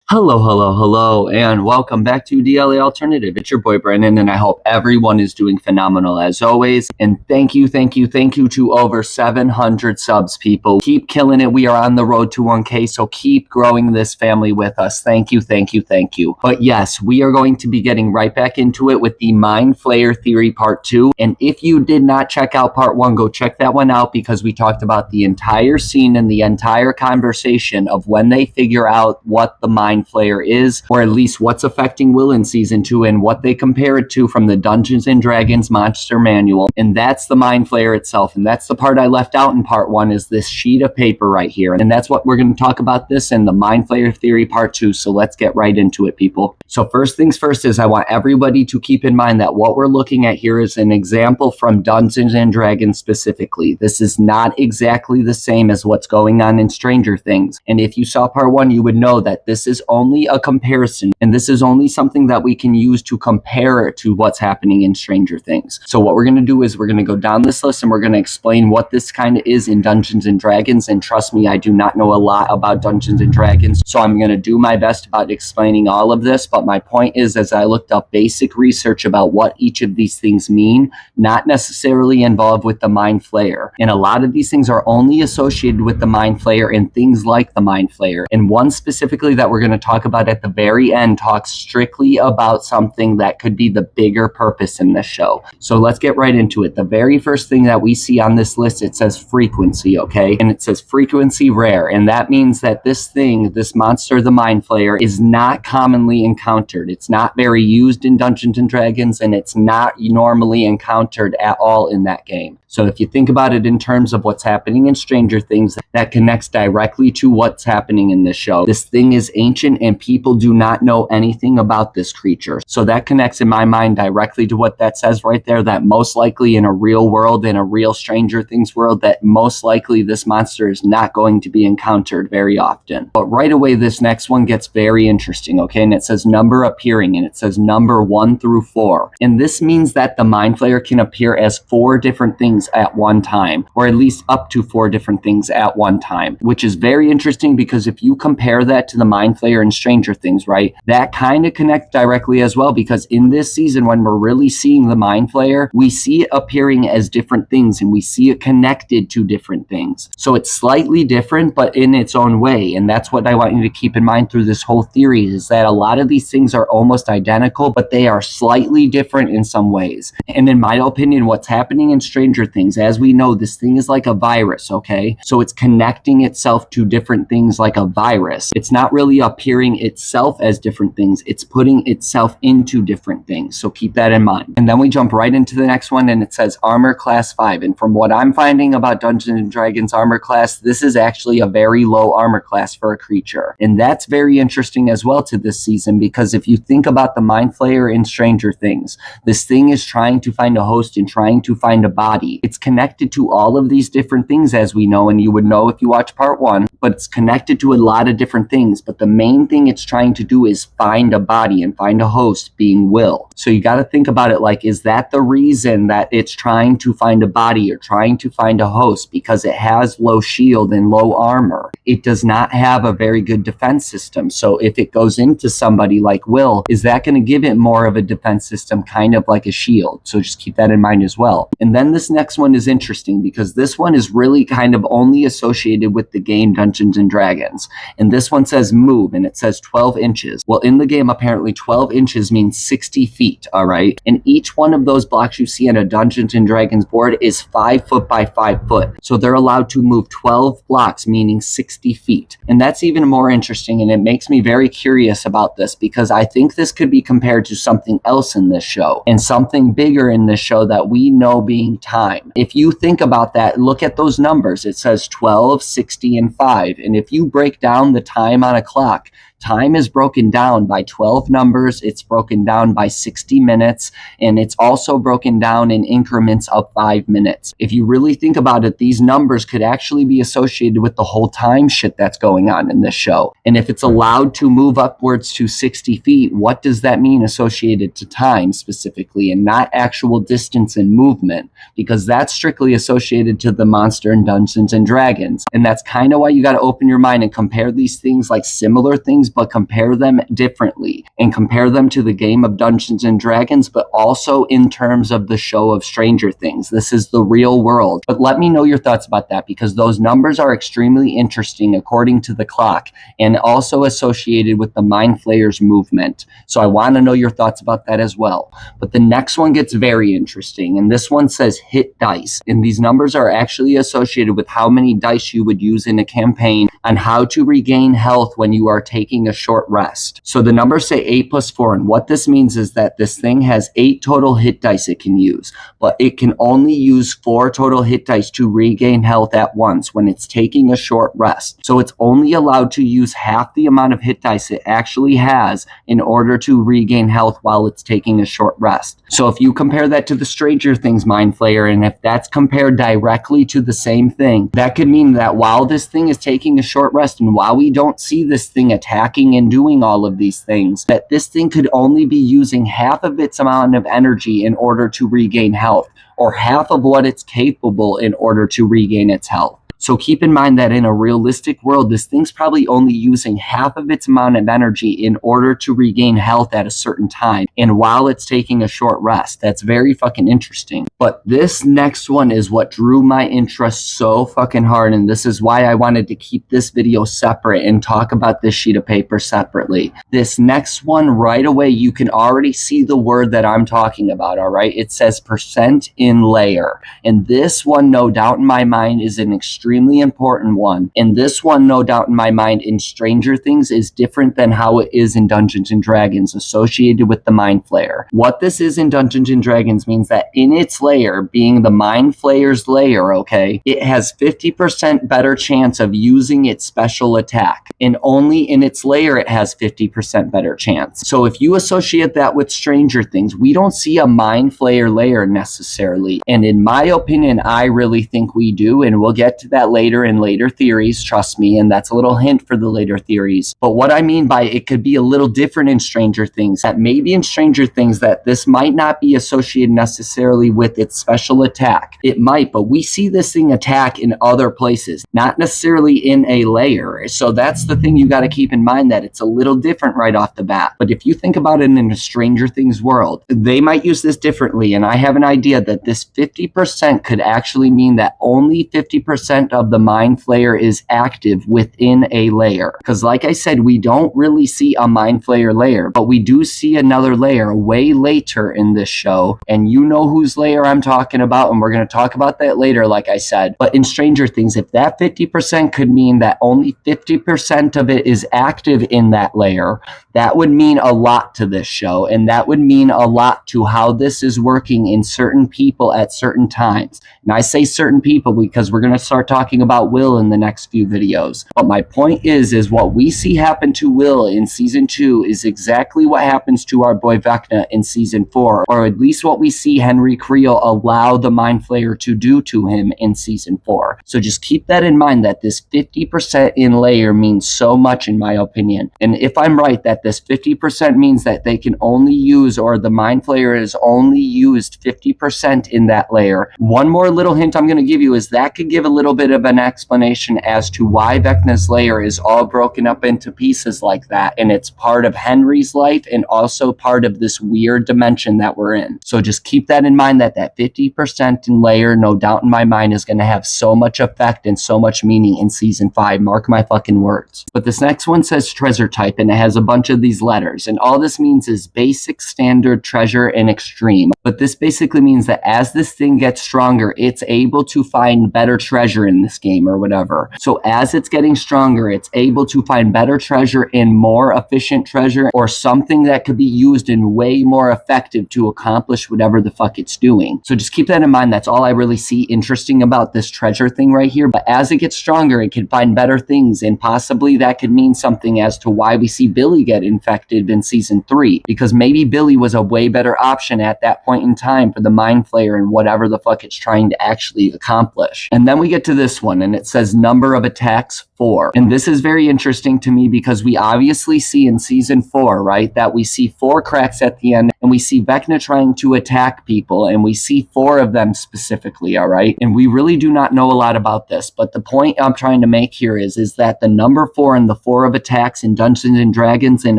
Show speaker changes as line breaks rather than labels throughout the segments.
Hello, hello, hello, and welcome back to DLA Alternative. It's your boy Brandon, and I hope everyone is doing phenomenal as always. And thank you to over 700 subs, people. Keep killing it. We are on the road to 1K, so keep growing this family with us. Thank you. But yes, we are going to be getting right back into it with the Mind Flayer Theory Part 2. And if you did not check out Part 1, go check that one out because we talked about the entire scene and the entire conversation of when they figure out what the Mind Flayer is, or at least what's affecting Will in Season 2 and what they compare it to from the Dungeons & Dragons Monster Manual. And that's the Mind Flayer itself. And that's the part I left out in Part 1 is this sheet of paper right here. And that's what we're going to talk about this in the Mind Flayer Theory Part 2. So let's get right into it, people. So first things first is I want everybody to keep in mind that what we're looking at here is an example from Dungeons & Dragons specifically. This is not exactly the same as what's going on in Stranger Things. And if you saw Part 1, you would know that this is only a comparison, and this is only something that we can use to compare it to what's happening in Stranger Things. So what we're going to do is we're going to go down this list and we're going to explain what this kind of is in Dungeons & Dragons. And trust me, I do not know a lot about Dungeons & Dragons, so I'm going to do my best about explaining all of this. But my point is, as I looked up basic research about what each of these things mean, not necessarily involved with the Mind Flayer. And a lot of these things are only associated with the Mind Flayer and things like the Mind Flayer. And one specifically that we're going to talk about at the very end talks strictly about something that could be the bigger purpose in this show. So let's get right into it. The very first thing that we see on this list, it says frequency, okay? And it says frequency rare. And that means that this thing, this monster, the Mind Flayer, is not commonly encountered. It's not very used in Dungeons & Dragons, and it's not normally encountered at all in that game. So if you think about it in terms of what's happening in Stranger Things, that connects directly to what's happening in this show. This thing is ancient and people do not know anything about this creature. So that connects in my mind directly to what that says right there, that most likely in a real world, in a real Stranger Things world, that most likely this monster is not going to be encountered very often. But right away, this next one gets very interesting, okay? And it says number appearing, and it says number 1 through 4. And this means that the Mind Flayer can appear as 4 different things at one time, or at least up to 4 different things at one time, which is very interesting because if you compare that to the Mind Flayer in Stranger Things, right, that kind of connects directly as well, because in this season, when we're really seeing the Mind Flayer, we see it appearing as different things and we see it connected to different things. So it's slightly different, but in its own way. And that's what I want you to keep in mind through this whole theory, is that a lot of these things are almost identical, but they are slightly different in some ways. And in my opinion, what's happening in Stranger Things, as we know, this thing is like a virus, okay? So it's connecting itself to different things like a virus. It's not really appearing itself as different things. It's putting itself into different things. So keep that in mind. And then we jump right into the next one, and it says armor class 5. And from what I'm finding about Dungeons & Dragons armor class, this is actually a very low armor class for a creature. And that's very interesting as well to this season, because if you think about the Mind Flayer in Stranger Things, this thing is trying to find a host and trying to find a body. It's connected to all of these different things, as we know, and you would know if you watch Part 1, but it's connected to a lot of different things. But the main thing it's trying to do is find a body and find a host, being Will. So you got to think about it like, is that the reason that it's trying to find a body or trying to find a host? Because it has low shield and low armor. It does not have a very good defense system. So if it goes into somebody like Will, is that going to give it more of a defense system, kind of like a shield? So just keep that in mind as well. And then this next one is interesting because this one is really kind of only associated with the game Dungeons & Dragons. And this one says move, and it says 12 inches. Well, in the game, apparently 12 inches means 60 feet, all right? And each one of those blocks you see on a Dungeons & Dragons board is 5 foot by 5 foot. So they're allowed to move 12 blocks, meaning 60 feet. And that's even more interesting, and it makes me very curious about this because I think this could be compared to something else in this show, and something bigger in this show that we know being time. If you think about that, look at those numbers. It says 12, 60, and 5. And if you break down the time on a clock, time is broken down by 12 numbers, it's broken down by 60 minutes, and it's also broken down in increments of 5 minutes. If you really think about it, these numbers could actually be associated with the whole time shit that's going on in this show. And if it's allowed to move upwards to 60 feet, what does that mean associated to time specifically, and not actual distance and movement? Because that's strictly associated to the monster in Dungeons and Dragons. And that's kind of why you got to open your mind and compare these things like similar things things, but compare them differently and compare them to the game of Dungeons and Dragons, but also in terms of the show of Stranger Things. This is the real world. But let me know your thoughts about that, because those numbers are extremely interesting according to the clock and also associated with the Mind Flayers movement. So I want to know your thoughts about that as well. But the next one gets very interesting, and this one says hit dice. And these numbers are actually associated with how many dice you would use in a campaign on how to regain health when you are taking a short rest. So the numbers say 8 plus 4, and what this means is that this thing has 8 total hit dice it can use, but it can only use 4 total hit dice to regain health at once when it's taking a short rest. So it's only allowed to use half the amount of hit dice it actually has in order to regain health while it's taking a short rest. So if you compare that to the Stranger Things Mind Flayer, and if that's compared directly to the same thing, that could mean that while this thing is taking a short rest and while we don't see this thing attacking and doing all of these things, that this thing could only be using half of its amount of energy in order to regain health, or half of what it's capable in order to regain its health. So keep in mind that in a realistic world, this thing's probably only using half of its amount of energy in order to regain health at a certain time, and while it's taking a short rest. That's very fucking interesting. But this next one is what drew my interest so fucking hard, and this is why I wanted to keep this video separate and talk about this sheet of paper separately. This next one, right away, you can already see the word that I'm talking about, all right? It says percent in lair. And this one, no doubt in my mind, is an extremely important one. And this one, no doubt in my mind, in Stranger Things is different than how it is in Dungeons and Dragons, associated with the Mind Flayer. What this is in Dungeons and Dragons means that in its lair, being the Mind Flayer's lair, okay, it has 50% better chance of using its special attack. And only in its lair it has 50% better chance. So if you associate that with Stranger Things, we don't see a Mind Flayer lair necessarily. And in my opinion, I really think we do, and we'll get to that later in later theories, trust me, and that's a little hint for the later theories. But what I mean by it could be a little different in Stranger Things, that maybe in Stranger Things that this might not be associated necessarily with its special attack. It might, but we see this thing attack in other places, not necessarily in a lair. So that's the thing you got to keep in mind, that it's a little different right off the bat. But if you think about it in a Stranger Things world, they might use this differently, and I have an idea that this 50% could actually mean that only 50% of the Mind Flayer is active within a lair. Because like I said, we don't really see a Mind Flayer lair, but we do see another lair way later in this show, and you know whose lair I'm talking about, and we're going to talk about that later, like I said. But in Stranger Things, if that 50% could mean that only 50% of it is active in that lair, that would mean a lot to this show, and that would mean a lot to how this is working in certain people at certain times. And I say certain people because we're going to start talking about Will in the next few videos. But my point is what we see happen to Will in season 2 is exactly what happens to our boy Vecna in season 4, or at least what we see Henry Creel allow the Mind Flayer to do to him in season 4. So just keep that in mind, that this 50% in lair means so much in my opinion. And if I'm right that this 50% means that they can only use, or the Mind Flayer is only used 50% in that lair, one more little hint I'm going to give you is that could give a little bit of an explanation as to why Vecna's lair is all broken up into pieces like that, and it's part of Henry's life and also part of this weird dimension that we're in. So just keep that in mind, that 50% in lair, no doubt in my mind, is going to have so much effect and so much meaning in season 5. Mark my fucking words. But this next one says treasure type, and it has a bunch of these letters, and all this means is basic, standard, treasure, and extreme. But this basically means that as this thing gets stronger, it's able to find better treasure in this game or whatever. So as it's getting stronger, it's able to find better treasure and more efficient treasure, or something that could be used and way more effective to accomplish whatever the fuck it's doing. So just keep that in mind. That's all I really see interesting about this treasure thing right here. But as it gets stronger, it can find better things, and possibly that could mean something as to why we see Billy get infected in season 3, because maybe Billy was a way better option at that point in time for the Mind Flayer and whatever the fuck it's trying to actually accomplish. And then we get to this one, and it says number of attacks 4. And this is very interesting to me because we obviously see in season 4, right, that we see 4 cracks at the end, and we see Vecna trying to attack people, and we see 4 of them specifically, all right? And we really do not know a lot about this, but the point I'm trying to make here is that the number 4 and the 4 of attacks in Dungeons and Dragons and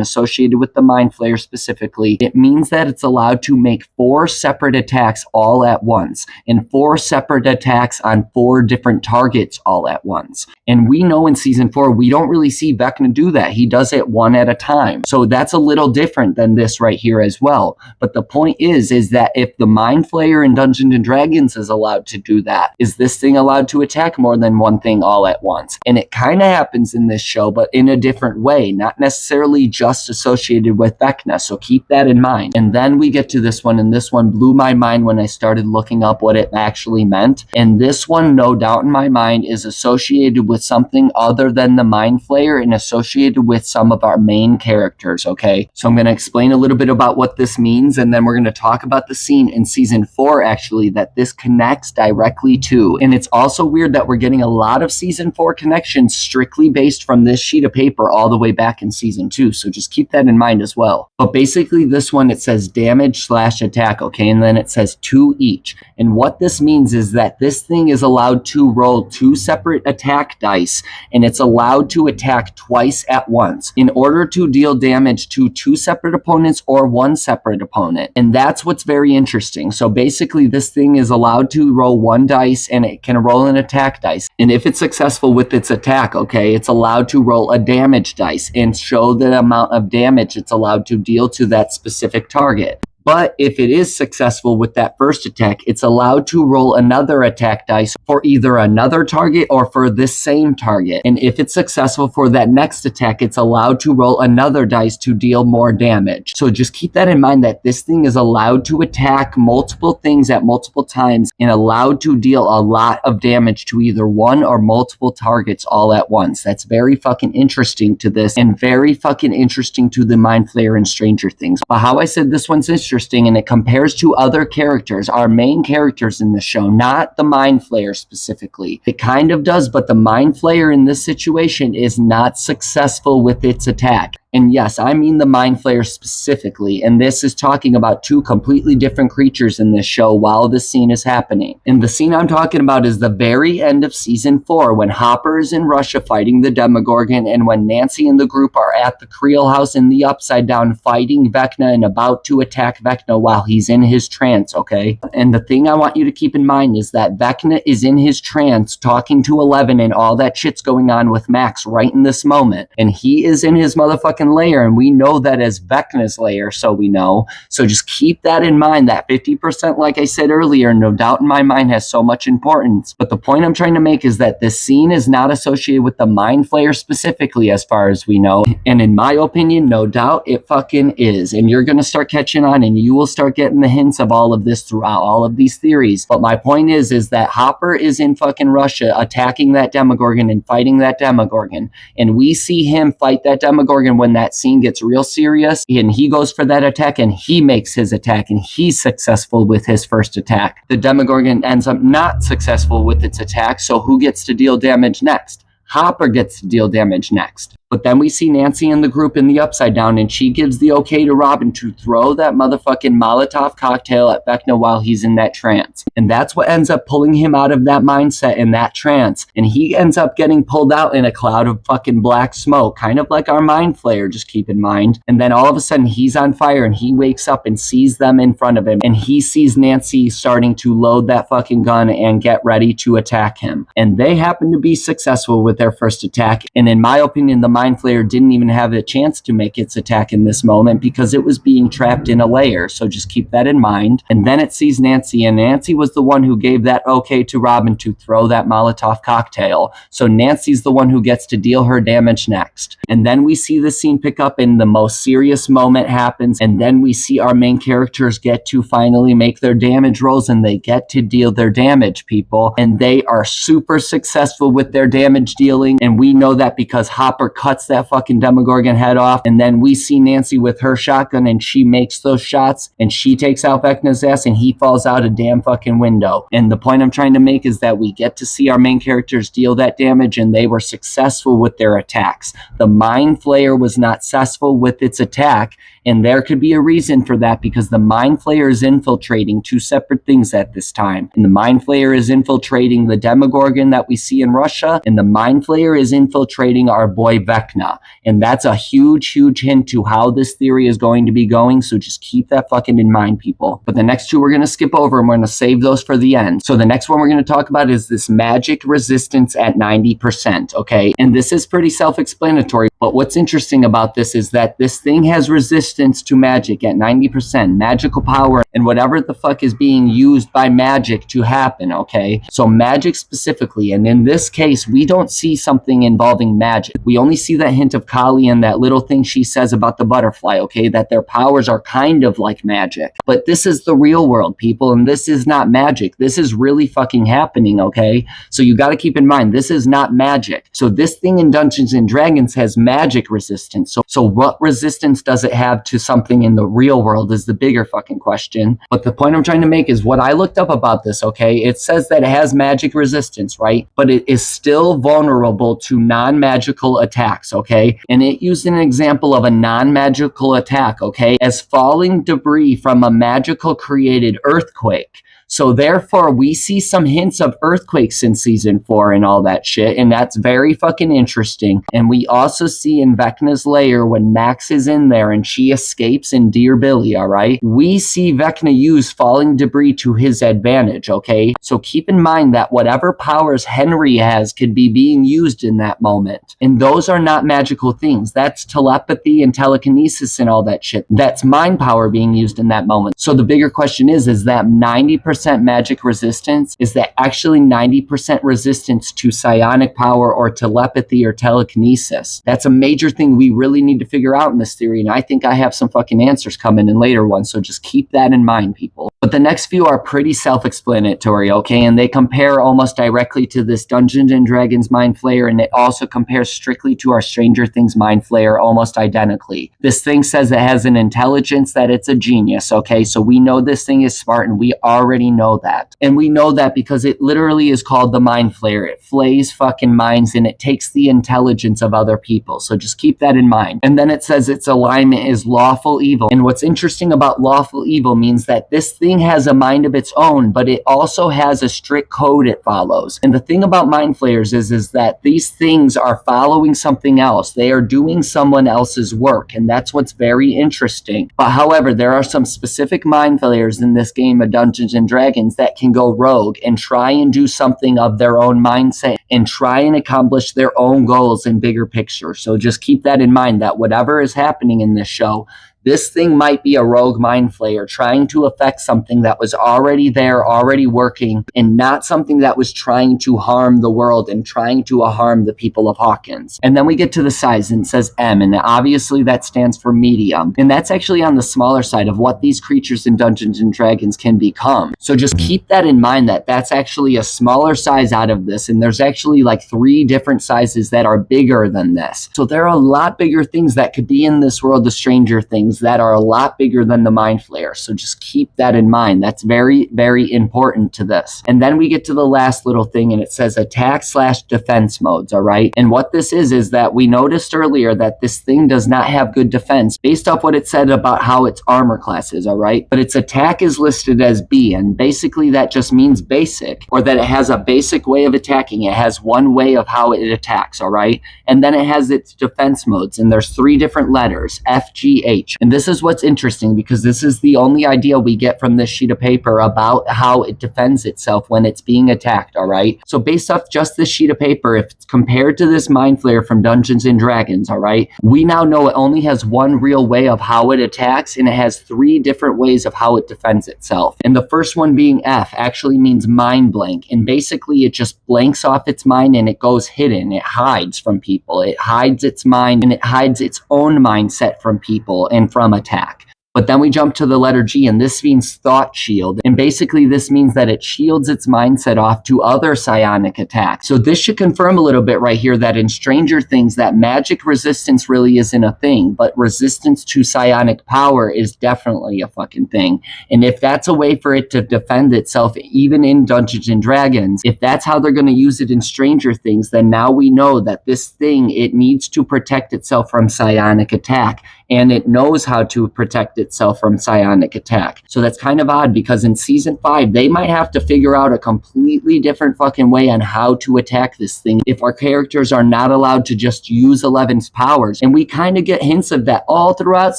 associated with the Mind Flayer specifically, it means that it's allowed to make 4 separate attacks all at once, and 4 separate attacks on 4 different targets all at once. And we know in season 4, we don't really see Vecna do that. He does it one at a time. So that's a little different than this right here as well. But the point is that if the Mind Flayer in Dungeons and Dragons is allowed to do that, is this thing allowed to attack more than one thing all at once? And it kind of happens in this show, but in a different way, not necessarily just associated with Vecna. So keep that in mind. And then we get to this one, and this one blew my mind when I started looking up what it actually meant. And this one, no doubt in my mind, is associated with something other than the Mind Flayer and associated with some of our main characters, okay? So I'm going to explain a little bit about what this means, and then we're going to talk about the scene in season 4, actually, that this connects directly to. And it's also weird that we're getting a lot of season 4 connections strictly based from this sheet of paper all the way back in season 2, so just keep that in mind as well. But basically this one, it says damage/attack, okay? And then it says 2 each. And what this means is that this thing is allowed to roll 2 separate attack dice, and it's allowed to attack twice at once in order to deal damage to 2 separate opponents or 1 separate opponent. And that's what's very interesting. So basically this thing is allowed to roll 1 dice, and it can roll an attack dice. And if it's successful with its attack, okay, it's allowed to roll a damage dice and show the amount of damage it's allowed to deal to that specific target. But if it is successful with that first attack, it's allowed to roll another attack dice for either another target or for this same target. And if it's successful for that next attack, it's allowed to roll another dice to deal more damage. So just keep that in mind, that this thing is allowed to attack multiple things at multiple times and allowed to deal a lot of damage to either one or multiple targets all at once. That's very fucking interesting to this, and very fucking interesting to the Mind Flayer and Stranger Things. But how I said this one's interesting, and it compares to other characters, our main characters in the show, not the Mind Flayer specifically. It kind of does, but the Mind Flayer in this situation is not successful with its attack. And yes, I mean the Mind Flayer specifically, and this is talking about 2 completely different creatures in this show while this scene is happening. And the scene I'm talking about is the very end of season 4, when Hopper is in Russia fighting the Demogorgon, and when Nancy and the group are at the Creel house in the Upside Down fighting Vecna and about to attack Vecna while he's in his trance, okay? And the thing I want you to keep in mind is that Vecna is in his trance talking to Eleven, and all that shit's going on with Max right in this moment. And he is in his motherfucking lair, and we know that as Vecna's lair, so we know. So just keep that in mind. That 50%, like I said earlier, no doubt in my mind, has so much importance. But the point I'm trying to make is that this scene is not associated with the Mind Flayer specifically, as far as we know. And in my opinion, no doubt it fucking is. And you're gonna start catching on, and you will start getting the hints of all of this throughout all of these theories. But my point is that Hopper is in fucking Russia attacking that Demogorgon and fighting that Demogorgon. And we see him fight that Demogorgon when that scene gets real serious, and he goes for that attack, and he makes his attack, and he's successful with his first attack. The Demogorgon ends up not successful with its attack, so who gets to deal damage next? Hopper gets to deal damage next. But then we see Nancy and the group in the Upside Down, and she gives the okay to Robin to throw that motherfucking Molotov cocktail at Vecna while he's in that trance. And that's what ends up pulling him out of that mindset and that trance. And he ends up getting pulled out in a cloud of fucking black smoke, kind of like our Mind Flayer, just keep in mind. And then all of a sudden he's on fire, and he wakes up and sees them in front of him, and he sees Nancy starting to load that fucking gun and get ready to attack him. And they happen to be successful with their first attack. And in my opinion, the Mind Flayer didn't even have a chance to make its attack in this moment because it was being trapped in a lair. So just keep that in mind. And then it sees Nancy, and Nancy was the one who gave that okay to Robin to throw that Molotov cocktail. So Nancy's the one who gets to deal her damage next. And then we see the scene pick up, and the most serious moment happens, and then we see our main characters get to finally make their damage rolls, and they get to deal their damage, people. And they are super successful with their damage dealing, and we know that because Hopper cut cuts that fucking Demogorgon head off, and then we see Nancy with her shotgun, and she makes those shots, and she takes out Vecna's ass, and he falls out a damn fucking window. And the point I'm trying to make is that we get to see our main characters deal that damage, and they were successful with their attacks. The Mind Flayer was not successful with its attack, and there could be a reason for that, because the Mind Flayer is infiltrating two separate things at this time. And the Mind Flayer is infiltrating the Demogorgon that we see in Russia, and the Mind Flayer is infiltrating our boy Vecna. And that's a huge, huge hint to how this theory is going to be going, so just keep that fucking in mind, people. But the next two we're going to skip over, and we're going to save those for the end. So the next one we're going to talk about is this magic resistance at 90%, okay? And this is pretty self-explanatory, but what's interesting about this is that this thing has resistance to magic at 90%, magical power, and whatever the fuck is being used by magic to happen, okay? So magic specifically, and in this case, we don't see something involving magic. We only see that hint of Kali and that little thing she says about the butterfly, okay? That their powers are kind of like magic. But this is the real world, people, and this is not magic. This is really fucking happening, okay? So you gotta keep in mind, this is not magic. So this thing in Dungeons and Dragons has magic resistance. So what resistance does it have to something in the real world is the bigger fucking question. But the point I'm trying to make is what I looked up about this, okay? It says that it has magic resistance, right? But it is still vulnerable to non-magical attacks, okay? And it used an example of a non-magical attack, okay, as falling debris from a magical created earthquake. So therefore, we see some hints of earthquakes in season 4 and all that shit, and that's very fucking interesting. And we also see in Vecna's lair when Max is in there and she escapes in Dear Billy, all right? We see Vecna use falling debris to his advantage, okay? So keep in mind that whatever powers Henry has could be being used in that moment. And those are not magical things. That's telepathy and telekinesis and all that shit. That's mind power being used in that moment. So the bigger question is that 90% magic resistance, is that actually 90% resistance to psionic power or telepathy or telekinesis? That's a major thing we really need to figure out in this theory, and I think I have some fucking answers coming in later ones, so just keep that in mind, people. But the next few are pretty self-explanatory, okay? And they compare almost directly to this Dungeons and Dragons Mind Flayer, and it also compares strictly to our Stranger Things Mind Flayer almost identically. This thing says it has an intelligence, that it's a genius, okay? So we know this thing is smart, and we already know that. And we know that because it literally is called the Mind Flayer. It flays fucking minds, and it takes the intelligence of other people. So just keep that in mind. And then it says its alignment is lawful evil. And what's interesting about lawful evil means that this thing has a mind of its own, but it also has a strict code it follows. And the thing about Mind Flayers is that these things are following something else. They are doing someone else's work, and that's what's very interesting. But however, there are some specific Mind Flayers in this game of Dungeons and Dragons that can go rogue and try and do something of their own mindset and try and accomplish their own goals in bigger picture. So just keep that in mind, that whatever is happening in this show, this thing might be a rogue Mind Flayer trying to affect something that was already there, already working, and not something that was trying to harm the world and trying to harm the people of Hawkins. And then we get to the size, and it says M, and obviously that stands for medium. And that's actually on the smaller side of what these creatures in Dungeons and Dragons can become. So just keep that in mind, that that's actually a smaller size out of this, and there's actually like 3 different sizes that are bigger than this. So there are a lot bigger things that could be in this world of Stranger Things that are a lot bigger than the Mind Flayer. So just keep that in mind. That's very, very important to this. And then we get to the last little thing, and it says attack/defense modes, all right? And what this is that we noticed earlier that this thing does not have good defense based off what it said about how its armor class is, all right? But its attack is listed as B, and basically that just means basic, or that it has a basic way of attacking. It has one way of how it attacks, all right? And then it has its defense modes, and there's 3 different letters, F, G, H. And this is what's interesting, because this is the only idea we get from this sheet of paper about how it defends itself when it's being attacked, all right? So based off just this sheet of paper, if it's compared to this Mind Flayer from Dungeons and Dragons, all right, we now know it only has one real way of how it attacks, and it has 3 different ways of how it defends itself. And the first one being F actually means mind blank, and basically it just blanks off its mind and it goes hidden. It hides from people. It hides its mind, and it hides its own mindset from people and from attack. But then we jump to the letter G, and this means thought shield. And basically this means that it shields its mindset off to other psionic attacks. So this should confirm a little bit right here that in Stranger Things that magic resistance really isn't a thing, but resistance to psionic power is definitely a fucking thing. And if that's a way for it to defend itself, even in Dungeons and Dragons, if that's how they're going to use it in Stranger Things, then now we know that this thing, it needs to protect itself from psionic attack. And it knows how to protect itself from psionic attack. So that's kind of odd because in season 5, they might have to figure out a completely different fucking way on how to attack this thing if our characters are not allowed to just use Eleven's powers. And we kind of get hints of that all throughout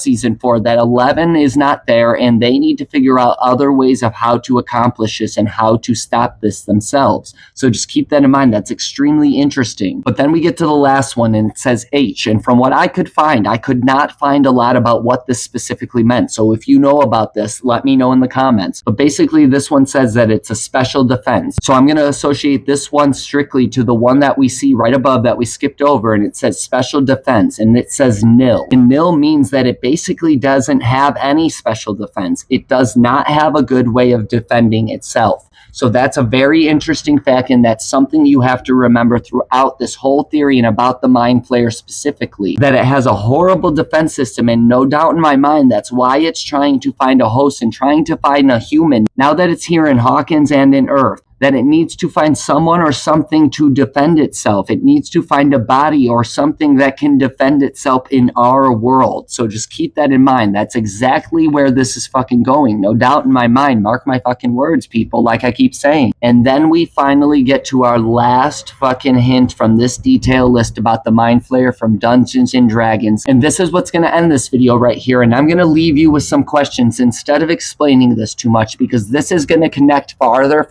season 4, that 11 is not there and they need to figure out other ways of how to accomplish this and how to stop this themselves. So just keep that in mind. That's extremely interesting. But then we get to the last one and it says H. And from what I could find, I could not find a lot about what this specifically meant. So if you know about this, let me know in the comments. But basically this one says that it's a special defense. So I'm going to associate this one strictly to the one that we see right above that we skipped over, and it says special defense and it says nil. And nil means that it basically doesn't have any special defense. It does not have a good way of defending itself. So that's a very interesting fact, and that's something you have to remember throughout this whole theory and about the Mind Flayer specifically, that it has a horrible defense system, and no doubt in my mind that's why it's trying to find a host and trying to find a human now that it's here in Hawkins and in Earth. That it needs to find someone or something to defend itself. It needs to find a body or something that can defend itself in our world. So just keep that in mind. That's exactly where this is fucking going. No doubt in my mind. Mark my fucking words, people, like I keep saying. And then we finally get to our last fucking hint from this detail list about the Mind Flayer from Dungeons and Dragons. And this is what's going to end this video right here. And I'm going to leave you with some questions instead of explaining this too much, because this is going to connect farther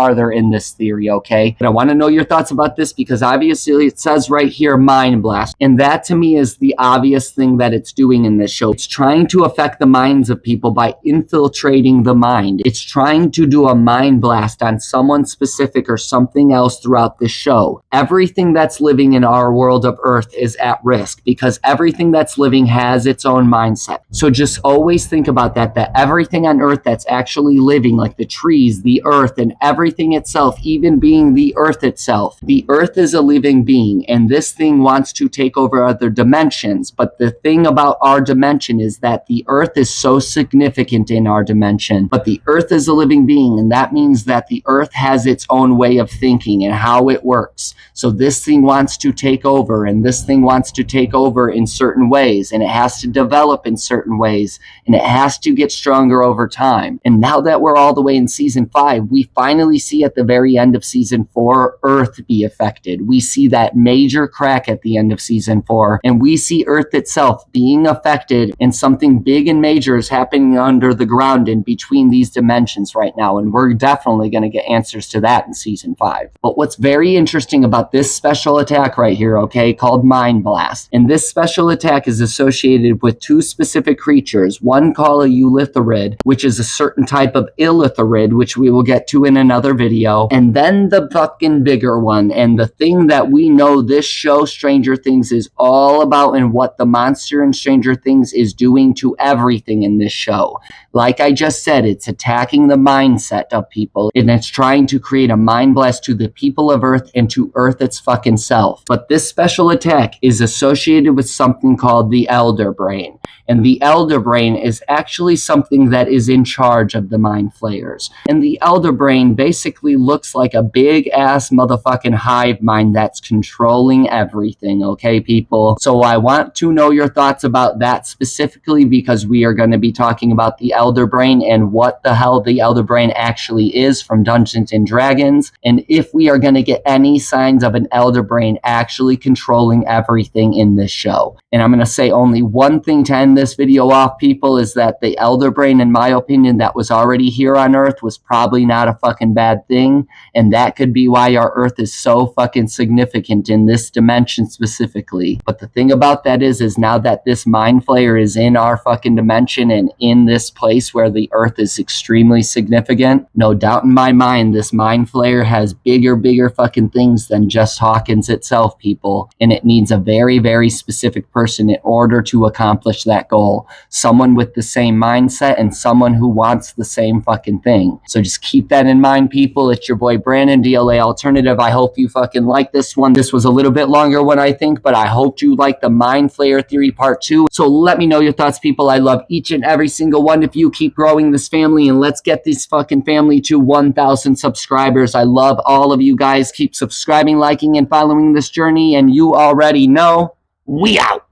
in this theory, okay? But I want to know your thoughts about this because obviously it says right here, Mind Blast. And that to me is the obvious thing that it's doing in this show. It's trying to affect the minds of people by infiltrating the mind. It's trying to do a mind blast on someone specific or something else throughout the show. Everything that's living in our world of Earth is at risk because everything that's living has its own mindset. So just always think about that everything on Earth that's actually living, like the trees, the earth, and everything itself, even being the earth itself. The earth is a living being, and this thing wants to take over other dimensions. But the thing about our dimension is that the earth is so significant in our dimension. But the earth is a living being, and that means that the earth has its own way of thinking and how it works. So this thing wants to take over, and this thing wants to take over in certain ways, and it has to develop in certain ways, and it has to get stronger over time. And now that we're all the way in season 5, we finally see at the very end of season 4 Earth be affected. We see that major crack at the end of season 4, and we see Earth itself being affected, and something big and major is happening under the ground in between these dimensions right now, and we're definitely going to get answers to that in season 5. But what's very interesting about this special attack right here, okay, called Mind Blast, and this special attack is associated with 2 specific creatures, one called a Eulitharid, which is a certain type of Illitharid, which we will get to in another video, and then the fucking bigger one, and the thing that we know this show Stranger Things is all about, and what the monster in Stranger Things is doing to everything in this show. Like I just said, it's attacking the mindset of people, and it's trying to create a mind blast to the people of Earth and to Earth its fucking self. But this special attack is associated with something called the Elder Brain. And the Elder Brain is actually something that is in charge of the Mind Flayers. And the Elder Brain basically looks like a big ass motherfucking hive mind that's controlling everything, okay, people? So I want to know your thoughts about that specifically, because we are going to be talking about the Elder Brain and what the hell the Elder Brain actually is from Dungeons and Dragons, and if we are going to get any signs of an Elder Brain actually controlling everything in this show. And I'm going to say only one thing to end this video off, people, is that the Elder Brain, in my opinion, that was already here on Earth was probably not a fucking bad thing, and that could be why our Earth is so fucking significant in this dimension specifically. But the thing about that is now that this Mind Flayer is in our fucking dimension and in this place where the Earth is extremely significant, no doubt in my mind this Mind Flayer has bigger fucking things than just Hawkins itself, people, and it needs a very specific person in order to accomplish that goal. people, someone with the same mindset and someone who wants the same fucking thing. So just keep that in mind, people. It's your boy Brandon, DLA Alternative. I hope you fucking like this one. This was a little bit longer one, I think, but I hope you like the Mind Flayer Theory Part 2. So let me know your thoughts, people. I love each and every single one of you. Keep growing this family, and let's get this fucking family to 1,000 subscribers. I love all of you guys. Keep subscribing, liking, and following this journey, and you already know, we out.